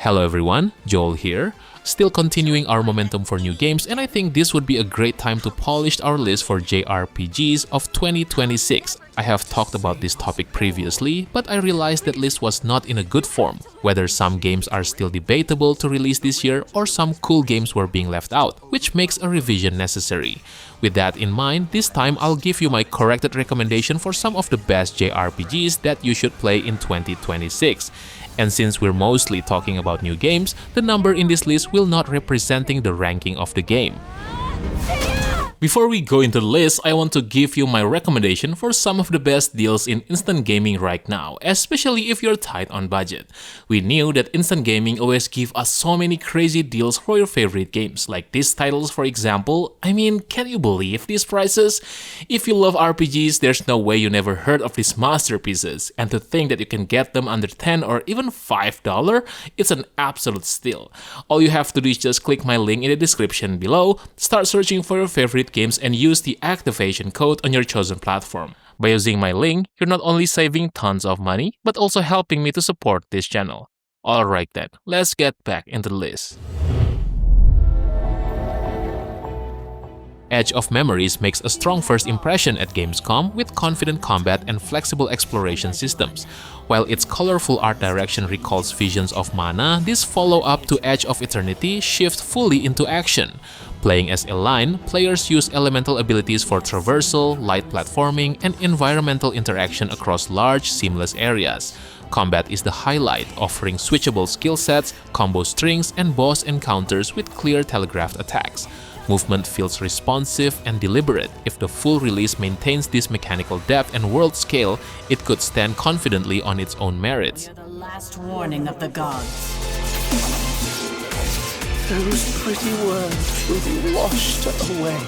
Hello everyone, Joel here. Still continuing our momentum for new games, and I think this would be a great time to polish our list for JRPGs of 2026. I have talked about this topic previously, but I realized that list was not in a good form, whether some games are still debatable to release this year or some cool games were being left out, which makes a revision necessary. With that in mind, this time I'll give you my corrected recommendation for some of the best JRPGs that you should play in 2026. And since we're mostly talking about new games, the number in this list will not representing the ranking of the game. Before we go into the list, I want to give you my recommendation for some of the best deals in instant gaming right now, especially if you're tight on budget. We knew that instant gaming always give us so many crazy deals for your favorite games, like these titles for example. I mean, can you believe these prices? If you love RPGs, there's no way you never heard of these masterpieces, and to think that you can get them under $10 or even $5, it's an absolute steal. All you have to do is just click my link in the description below, start searching for your favorite games and use the activation code on your chosen platform. By using my link, you're not only saving tons of money, but also helping me to support this channel. Alright then, let's get back into the list. Edge of Memories makes a strong first impression at Gamescom with confident combat and flexible exploration systems. While its colorful art direction recalls visions of Mana, this follow-up to Edge of Eternity shifts fully into action. Playing as Elaine, players use elemental abilities for traversal, light platforming, and environmental interaction across large, seamless areas. Combat is the highlight, offering switchable skill sets, combo strings, and boss encounters with clear telegraphed attacks. Movement feels responsive and deliberate. If the full release maintains this mechanical depth and world scale, it could stand confidently on its own merits. You're the last warning of the gods. Those pretty words will be washed away in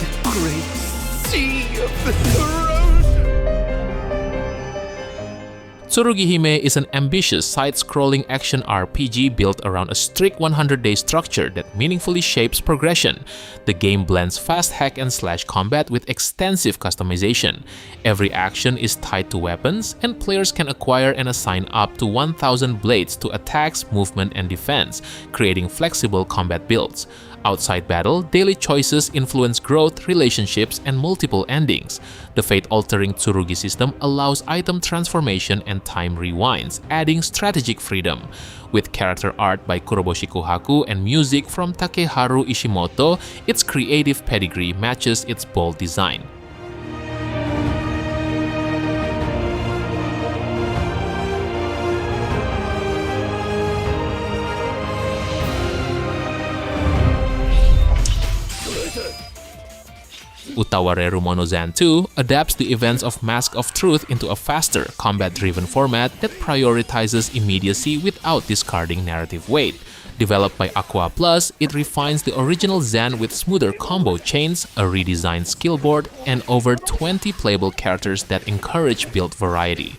the great sea of the corrosion. TSURUGIHIME is an ambitious side-scrolling action RPG built around a strict 100-day structure that meaningfully shapes progression. The game blends fast hack-and-slash combat with extensive customization. Every action is tied to weapons, and players can acquire and assign up to 1,000 blades to attacks, movement, and defense, creating flexible combat builds. Outside battle, daily choices influence growth, relationships, and multiple endings. The fate-altering Tsurugi system allows item transformation and time rewinds, adding strategic freedom. With character art by Kuroboshi Kohaku and music from Takeharu Ishimoto, its creative pedigree matches its bold design. Utawarerumono Zan 2 adapts the events of Mask of Truth into a faster, combat-driven format that prioritizes immediacy without discarding narrative weight. Developed by Aqua Plus, it refines the original Zan with smoother combo chains, a redesigned skill board, and over 20 playable characters that encourage build variety.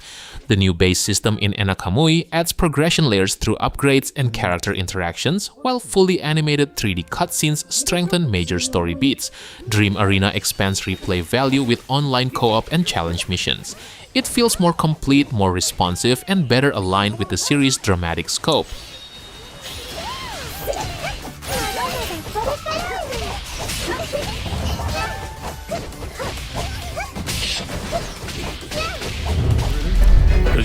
The new base system in Enakamui adds progression layers through upgrades and character interactions, while fully animated 3D cutscenes strengthen major story beats. Dream Arena expands replay value with online co-op and challenge missions. It feels more complete, more responsive, and better aligned with the series' dramatic scope.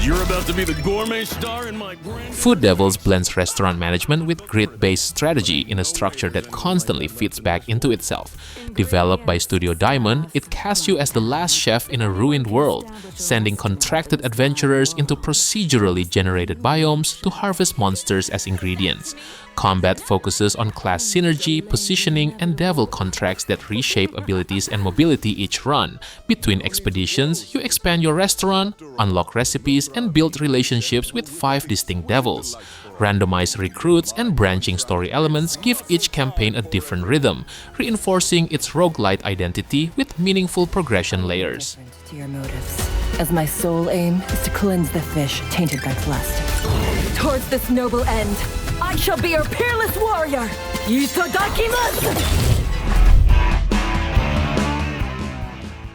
You're about to be the gourmet star in my grand... Food Devils blends restaurant management with grid-based strategy in a structure that constantly fits back into itself. Developed by Studio Diamond, it casts you as the last chef in a ruined world, sending contracted adventurers into procedurally generated biomes to harvest monsters as ingredients. Combat focuses on class synergy, positioning, and devil contracts that reshape abilities and mobility each run. Between expeditions, you expand your restaurant, unlock recipes, and build relationships with 5 distinct devils. Randomized recruits and branching story elements give each campaign a different rhythm, reinforcing its roguelite identity with meaningful progression layers. To your motives, as my sole aim is to cleanse the fish tainted by plastic. Towards this noble end, I shall be your peerless warrior! Itadakimasu!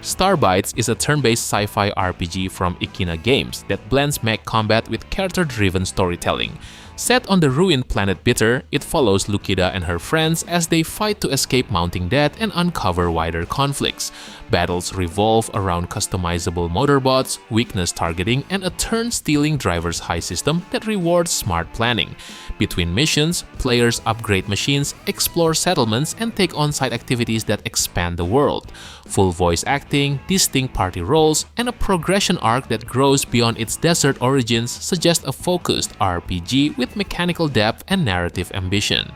STARBITES is a turn-based sci-fi RPG from Ikina Games that blends mech combat with character-driven storytelling. Set on the ruined planet Bitter, it follows Lucida and her friends as they fight to escape mounting debt and uncover wider conflicts. Battles revolve around customizable motorbots, weakness targeting, and a turn-stealing driver's high system that rewards smart planning. Between missions, players upgrade machines, explore settlements, and take on side activities that expand the world. Full voice acting, distinct party roles, and a progression arc that grows beyond its desert origins suggest a focused RPG with mechanical depth and narrative ambition.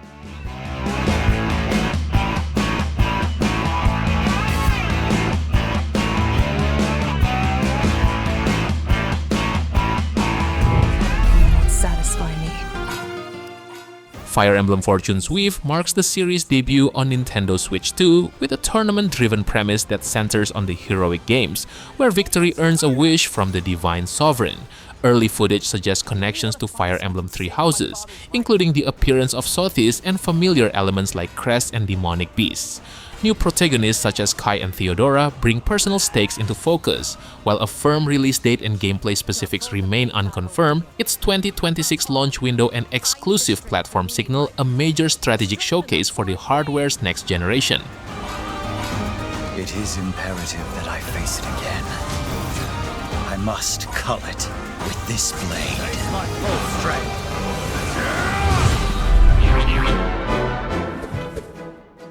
Fire Emblem Fortune's Weave marks the series' debut on Nintendo Switch 2 with a tournament-driven premise that centers on the heroic games, where victory earns a wish from the Divine Sovereign. Early footage suggests connections to Fire Emblem Three Houses, including the appearance of Sothis and familiar elements like crests and demonic beasts. New protagonists such as Kai and Theodora bring personal stakes into focus. While a firm release date and gameplay specifics remain unconfirmed, its 2026 launch window and exclusive platform signal a major strategic showcase for the hardware's next generation. It is imperative that I face it again. I must cull it with this blade. My full strength.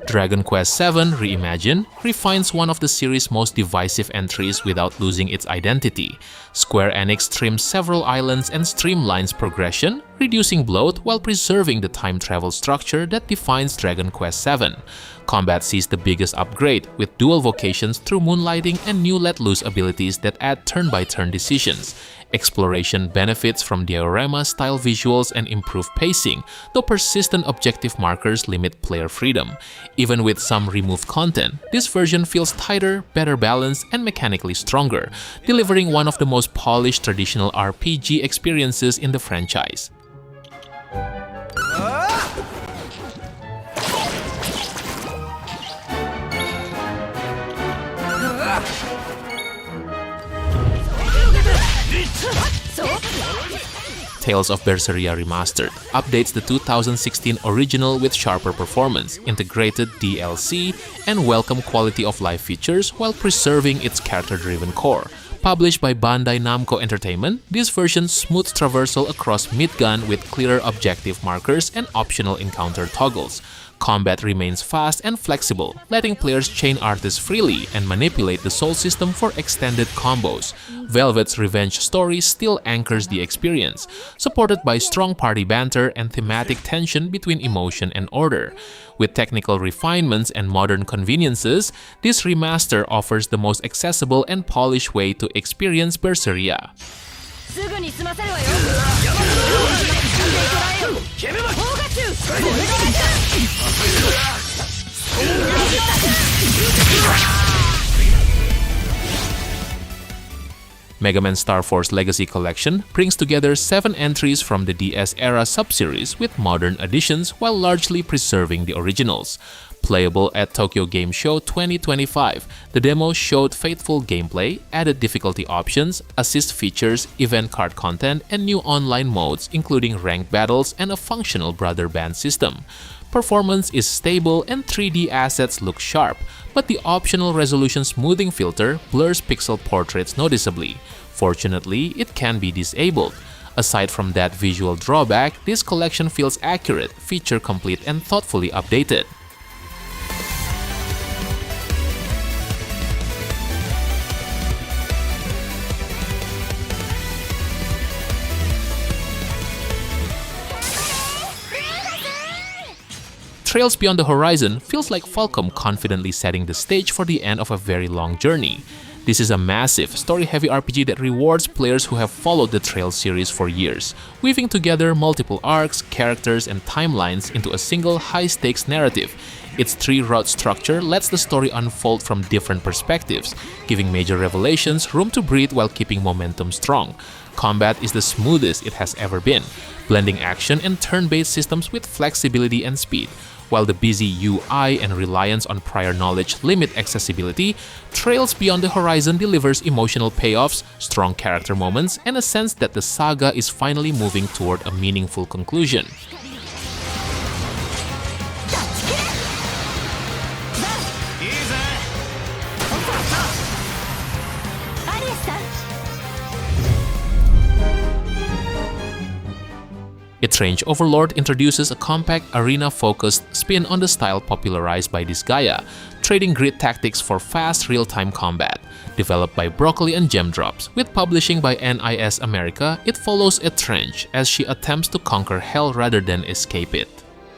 Dragon Quest VII Reimagined refines one of the series' most divisive entries without losing its identity. Square Enix trims several islands and streamlines progression, reducing bloat while preserving the time travel structure that defines Dragon Quest VII. Combat sees the biggest upgrade, with dual vocations through moonlighting and new let-loose abilities that add turn-by-turn decisions. Exploration benefits from diorama-style visuals and improved pacing, though persistent objective markers limit player freedom. Even with some removed content, this version feels tighter, better balanced, and mechanically stronger, delivering one of the most polished traditional RPG experiences in the franchise. Tales of Berseria Remastered updates the 2016 original with sharper performance, integrated DLC, and welcome quality of life features while preserving its character-driven core. Published by Bandai Namco Entertainment, this version smooths traversal across Midgan with clearer objective markers and optional encounter toggles. Combat remains fast and flexible, letting players chain artists freely and manipulate the soul system for extended combos. Velvet's revenge story still anchors the experience, supported by strong party banter and thematic tension between emotion and order. With technical refinements and modern conveniences, this remaster offers the most accessible and polished way to experience Berseria. Mega Man Star Force Legacy Collection brings together 7 entries from the DS-era sub-series with modern additions while largely preserving the originals. Playable at Tokyo Game Show 2025, the demo showed faithful gameplay, added difficulty options, assist features, event card content, and new online modes including ranked battles and a functional brother band system. Performance is stable and 3D assets look sharp, but the optional resolution smoothing filter blurs pixel portraits noticeably. Fortunately, it can be disabled. Aside from that visual drawback, this collection feels accurate, feature complete, and thoughtfully updated. Trails Beyond the Horizon feels like Falcom confidently setting the stage for the end of a very long journey. This is a massive, story-heavy RPG that rewards players who have followed the Trails series for years, weaving together multiple arcs, characters, and timelines into a single high-stakes narrative. Its 3-route structure lets the story unfold from different perspectives, giving major revelations room to breathe while keeping momentum strong. Combat is the smoothest it has ever been, blending action and turn-based systems with flexibility and speed. While the busy UI and reliance on prior knowledge limit accessibility, Trails Beyond the Horizon delivers emotional payoffs, strong character moments, and a sense that the saga is finally moving toward a meaningful conclusion. Etrange Overlord introduces a compact, arena-focused spin on the style popularized by Disgaea, trading grid tactics for fast, real-time combat. Developed by Broccoli and Gemdrops, with publishing by NIS America, it follows Etrange as she attempts to conquer hell rather than escape it.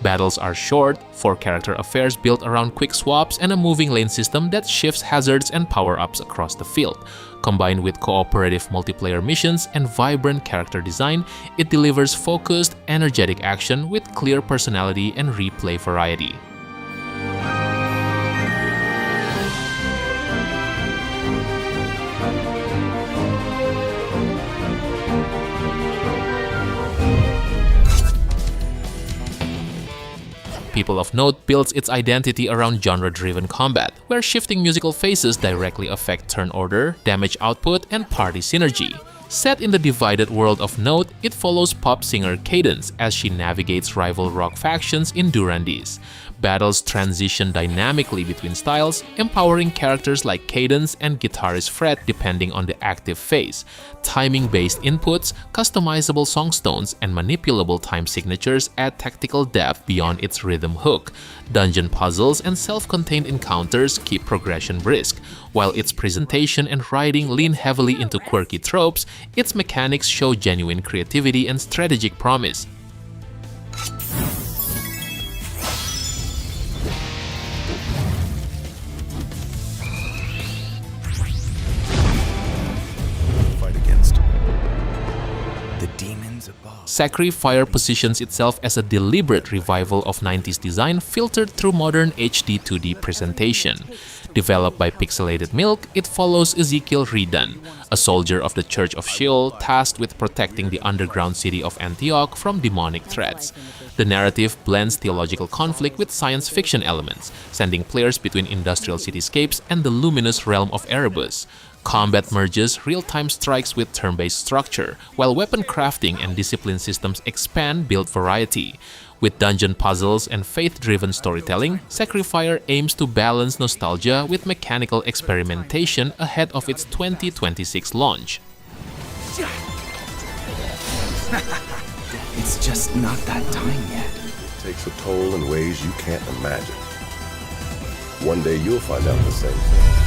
Battles are short, 4-character affairs built around quick swaps and a moving lane system that shifts hazards and power-ups across the field. Combined with cooperative multiplayer missions and vibrant character design, it delivers focused, energetic action with clear personality and replay variety. People of Note builds its identity around genre-driven combat, where shifting musical phases directly affect turn order, damage output, and party synergy. Set in the divided world of Note, it follows pop singer Cadence as she navigates rival rock factions in Durandis. Battles transition dynamically between styles, empowering characters like Cadence and guitarist Fred depending on the active phase. Timing-based inputs, customizable songstones, and manipulable time signatures add tactical depth beyond its rhythm hook. Dungeon puzzles and self-contained encounters keep progression brisk. While its presentation and writing lean heavily into quirky tropes, its mechanics show genuine creativity and strategic promise. SacriFire positions itself as a deliberate revival of 90s design filtered through modern HD 2D presentation. Developed by Pixelated Milk, it follows Ezekiel Redan, a soldier of the Church of Sheol tasked with protecting the underground city of Antioch from demonic threats. The narrative blends theological conflict with science fiction elements, sending players between industrial cityscapes and the luminous realm of Erebus. Combat merges real-time strikes with turn-based structure, while weapon crafting and discipline systems expand build variety. With dungeon puzzles and faith-driven storytelling, SacriFire aims to balance nostalgia with mechanical experimentation ahead of its 2026 launch. It's just not that time yet. It takes a toll in ways you can't imagine. One day you'll find out the same thing.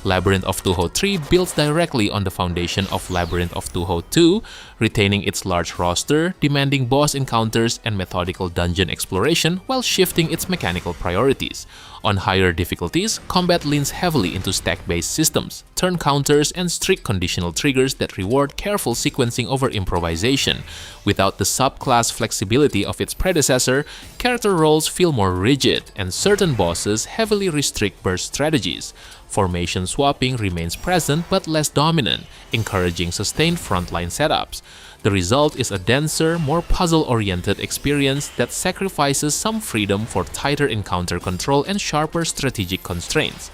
Labyrinth of Touhou 3 builds directly on the foundation of Labyrinth of Touhou 2, retaining its large roster, demanding boss encounters and methodical dungeon exploration while shifting its mechanical priorities. On higher difficulties, combat leans heavily into stack-based systems, turn counters, and strict conditional triggers that reward careful sequencing over improvisation. Without the subclass flexibility of its predecessor, character roles feel more rigid, and certain bosses heavily restrict burst strategies. Formation swapping remains present but less dominant, encouraging sustained frontline setups. The result is a denser, more puzzle-oriented experience that sacrifices some freedom for tighter encounter control and sharper strategic constraints.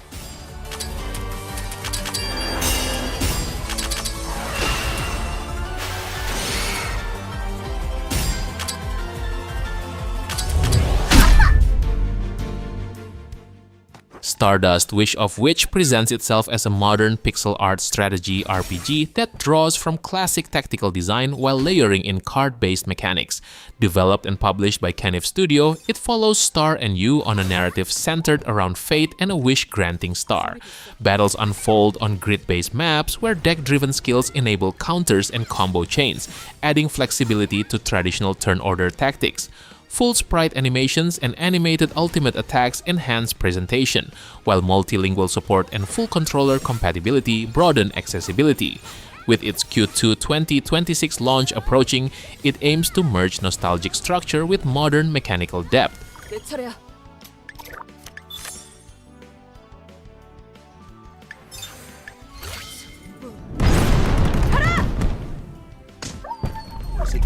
Stardust Wish of Witch presents itself as a modern pixel art strategy RPG that draws from classic tactical design while layering in card-based mechanics. Developed and published by Kenif Studio, it follows Star and You on a narrative centered around fate and a wish-granting star. Battles unfold on grid-based maps where deck-driven skills enable counters and combo chains, adding flexibility to traditional turn order tactics. Full sprite animations and animated ultimate attacks enhance presentation, while multilingual support and full controller compatibility broaden accessibility. With its Q2 2026 launch approaching, it aims to merge nostalgic structure with modern mechanical depth.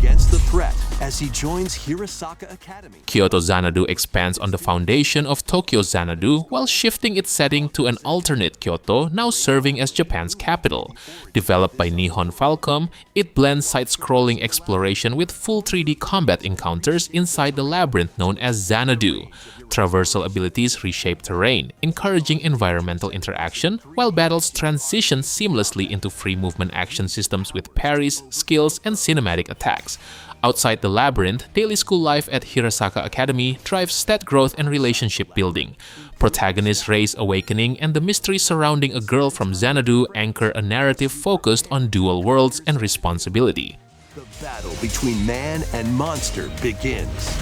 against the threat as he joins Hirasaka Academy. Kyoto Xanadu expands on the foundation of Tokyo Xanadu while shifting its setting to an alternate Kyoto now serving as Japan's capital. Developed by Nihon Falcom, it blends side-scrolling exploration with full 3D combat encounters inside the labyrinth known as Xanadu. Traversal abilities reshape terrain, encouraging environmental interaction, while battles transition seamlessly into free movement action systems with parries, skills, and cinematic attacks. Outside the labyrinth, daily school life at Hirasaka Academy drives stat growth and relationship building. Protagonist Rei's awakening and the mystery surrounding a girl from Xanadu anchor a narrative focused on dual worlds and responsibility. The battle between man and monster begins.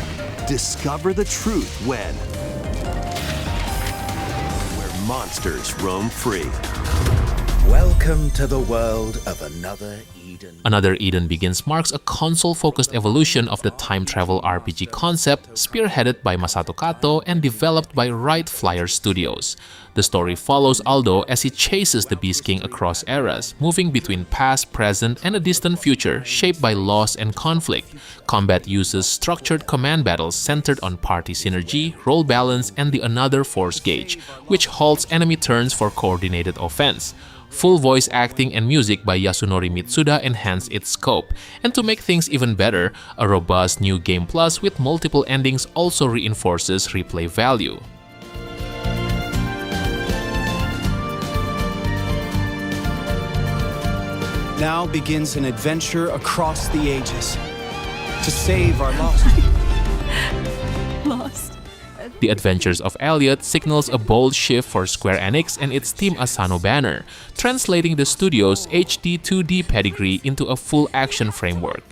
Discover the truth when where monsters roam free. Welcome to the world of Another Eden. Another Eden Begins marks a console-focused evolution of the time travel RPG concept spearheaded by Masato Kato and developed by Right Flyer Studios. The story follows Aldo as he chases the Beast King across eras, moving between past, present, and a distant future shaped by loss and conflict. Combat uses structured command battles centered on party synergy, role balance, and the Another Force gauge, which halts enemy turns for coordinated offense. Full voice acting and music by Yasunori Mitsuda enhance its scope, and to make things even better, a robust new game plus with multiple endings also reinforces replay value. Now begins an adventure across the ages to save our lost. Lost. The Adventures of Elliot signals a bold shift for Square Enix and its Team Asano banner, translating the studio's HD 2D pedigree into a full action framework.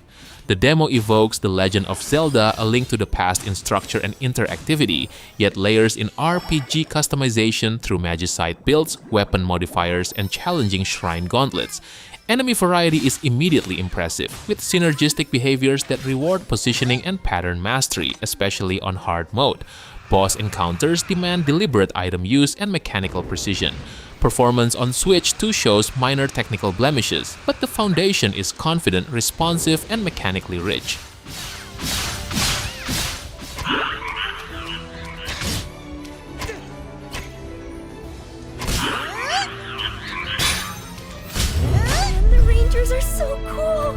The demo evokes The Legend of Zelda, A Link to the Past in structure and interactivity, yet layers in RPG customization through Magicite builds, weapon modifiers, and challenging shrine gauntlets. Enemy variety is immediately impressive, with synergistic behaviors that reward positioning and pattern mastery, especially on hard mode. Boss encounters demand deliberate item use and mechanical precision. Performance on Switch 2 shows minor technical blemishes, but the foundation is confident, responsive, and mechanically rich. The Rangers are so cool!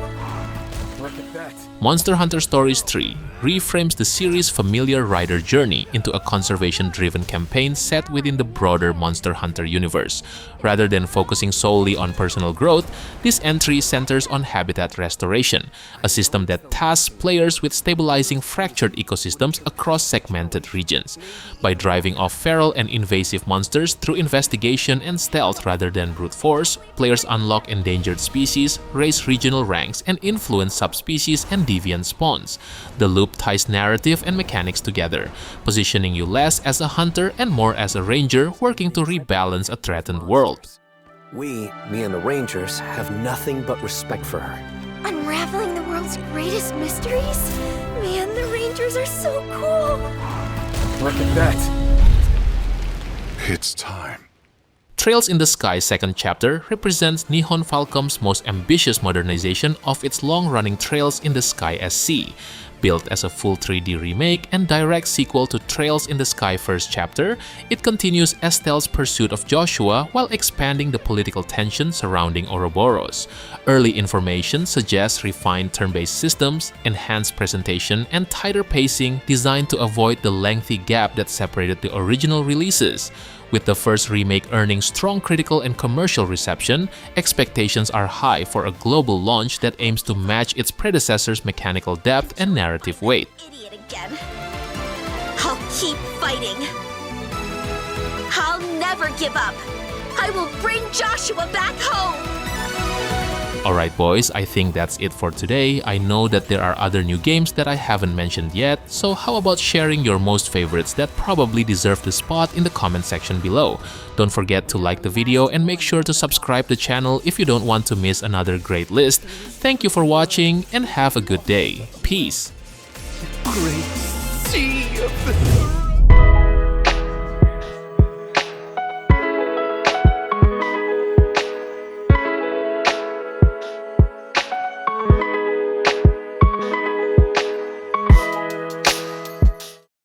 Look at that. Monster Hunter Stories 3 reframes the series' familiar rider journey into a conservation-driven campaign set within the broader Monster Hunter universe. Rather than focusing solely on personal growth, this entry centers on habitat restoration, a system that tasks players with stabilizing fractured ecosystems across segmented regions. By driving off feral and invasive monsters through investigation and stealth rather than brute force, players unlock endangered species, raise regional ranks, and influence subspecies and deviant spawns. The loop ties narrative and mechanics together, positioning you less as a hunter and more as a ranger working to rebalance a threatened world. Me and the Rangers, have nothing but respect for her. Unraveling the world's greatest mysteries? Man, the Rangers are so cool! Look at that. It's time. Trails in the Sky second chapter represents Nihon Falcom's most ambitious modernization of its long-running Trails in the Sky SC. Built as a full 3D remake and direct sequel to Trails in the Sky first chapter, it continues Estelle's pursuit of Joshua while expanding the political tension surrounding Ouroboros. Early information suggests refined turn-based systems, enhanced presentation, and tighter pacing designed to avoid the lengthy gap that separated the original releases. With the first remake earning strong critical and commercial reception, expectations are high for a global launch that aims to match its predecessor's mechanical depth and narrative weight. Idiot again. I'll keep fighting. I'll never give up. I will bring Joshua back home. Alright boys, I think that's it for today. I know that there are other new games that I haven't mentioned yet, so how about sharing your most favorites that probably deserve the spot in the comment section below. Don't forget to like the video and make sure to subscribe the channel if you don't want to miss another great list. Thank you for watching and have a good day. Peace! Great sea of the